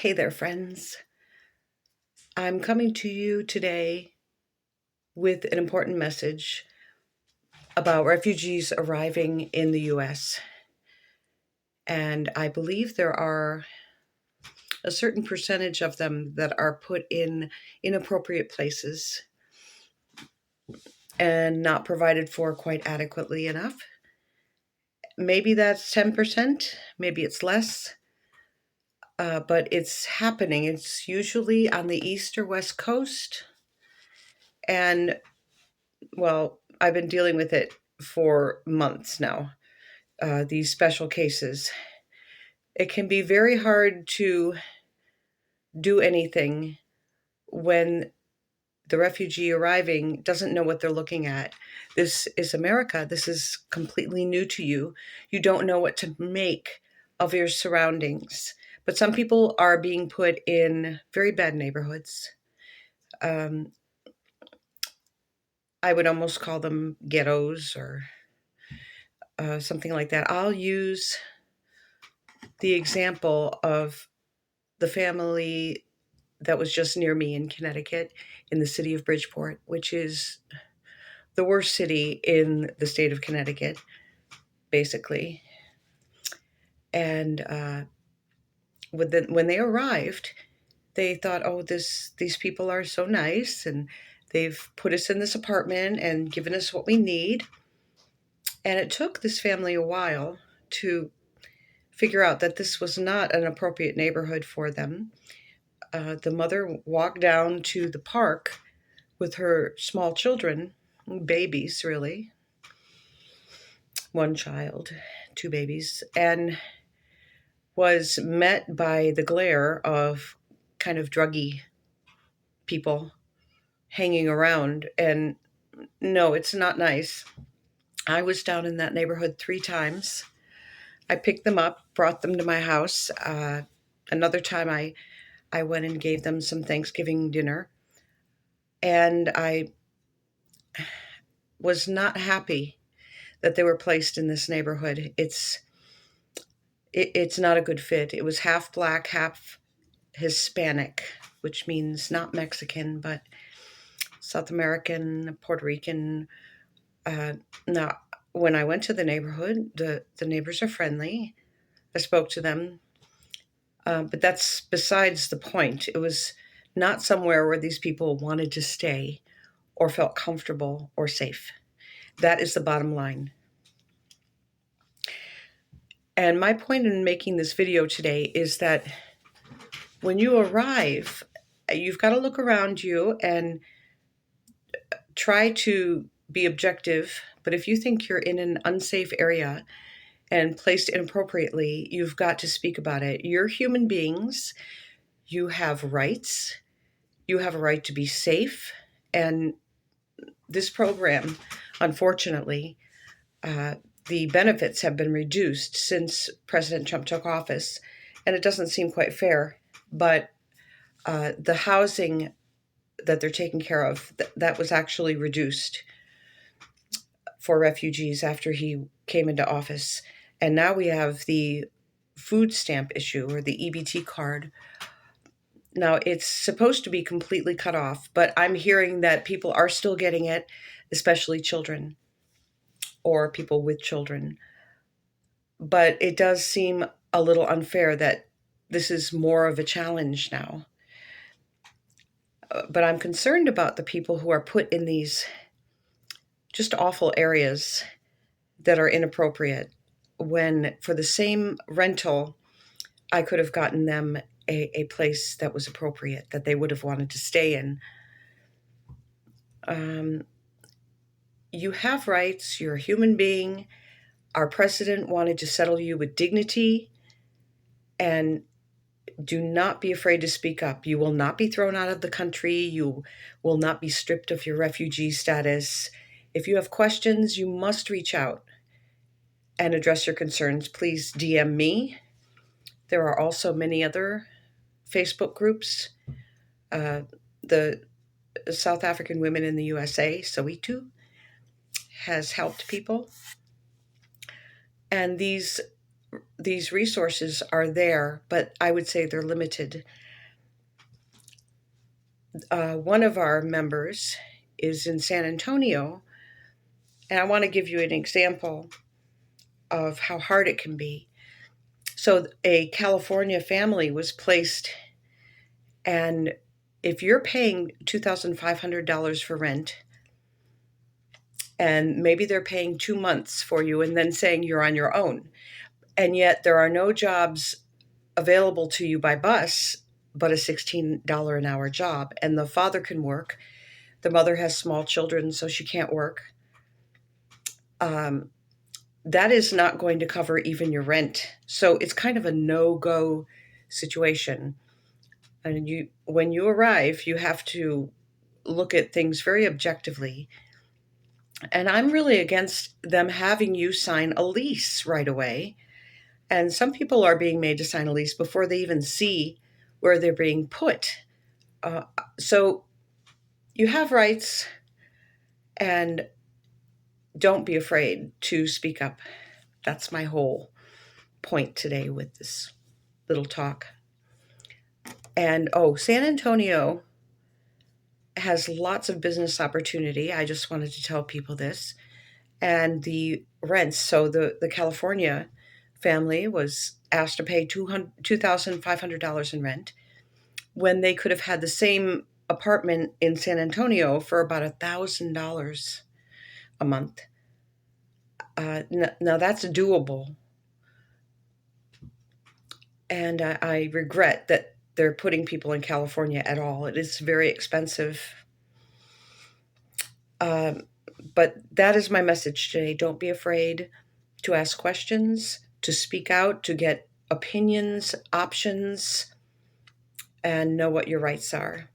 Hey there, friends. I'm coming to you today with an important message about refugees arriving in the US. And I believe there are a certain percentage of them that are put in inappropriate places and not provided for quite adequately enough. Maybe that's 10%, maybe it's less, but it's happening. It's usually on the East or West Coast. And well, I've been dealing with it for months now, these special cases. It can be very hard to do anything when the refugee arriving doesn't know what they're looking at. This is America. This is completely new to you. You don't know what to make of your surroundings. But some people are being put in very bad neighborhoods. Um, I would almost call them ghettos or something like that. I'll use the example of the family that was just near me in Connecticut, in the city of Bridgeport, which is the worst city in the state of Connecticut, basically. And when they arrived, they thought, "Oh, these people are so nice, and they've put us in this apartment and given us what we need." And it took this family a while to figure out that this was not an appropriate neighborhood for them. The mother walked down to the park with her small children, babies really, one child, two babies, and was met by the glare of kind of druggy people hanging around. And no, it's not nice. I was down in that neighborhood 3 times. I picked them up, brought them to my house. Another time I went and gave them some Thanksgiving dinner. And I was not happy that they were placed in this neighborhood. It's not a good fit. It was half black, half Hispanic, which means not Mexican, but South American, Puerto Rican. Now, when I went to the neighborhood, the neighbors are friendly. I spoke to them, but that's besides the point. It was not somewhere where these people wanted to stay or felt comfortable or safe. That is the bottom line. And my point in making this video today is that when you arrive, you've got to look around you and try to be objective. But if you think you're in an unsafe area and placed inappropriately, you've got to speak about it. You're human beings. You have rights. You have a right to be safe. And this program, unfortunately, the benefits have been reduced since President Trump took office, and it doesn't seem quite fair. But the housing that they're taking care of, that was actually reduced for refugees after he came into office. And now we have the food stamp issue, or the EBT card. Now, it's supposed to be completely cut off, but I'm hearing that people are still getting it, especially children or people with children. But it does seem a little unfair that this is more of a challenge now. But I'm concerned about the people who are put in these just awful areas that are inappropriate, when for the same rental, I could have gotten them a place that was appropriate, that they would have wanted to stay in. You have rights. You're a human being. Our president wanted to settle you with dignity, and do not be afraid to speak up. You will not be thrown out of the country. You will not be stripped of your refugee status. If you have questions, you must reach out and address your concerns. Please DM me. There are also many other Facebook groups. The South African Women in the USA, SOWITU, has helped people. And these these resources are there, but I would say they're limited. One of our members is in San Antonio, and I want to give you an example of how hard it can be. So, a California family was placed, and if you're paying $2,500 for rent, and maybe they're paying 2 months for you and then saying you're on your own, and yet there are no jobs available to you by bus but a $16 an hour job, and the father can work. The mother has small children, so she can't work. That is not going to cover even your rent. So it's kind of a no-go situation. And when you arrive, you have to look at things very objectively. And I'm really against them having you sign a lease right away. And some people are being made to sign a lease before they even see where they're being put. So you have rights, and don't be afraid to speak up. That's my whole point today with this little talk. And San Antonio has lots of business opportunity. I just wanted to tell people this. And the rents, so the California family was asked to pay $2,500 in rent when they could have had the same apartment in San Antonio for about $1,000 a month. Now that's doable. And I regret that they're putting people in California at all. It is very expensive. But that is my message today. Don't be afraid to ask questions, to speak out, to get opinions, options, and know what your rights are.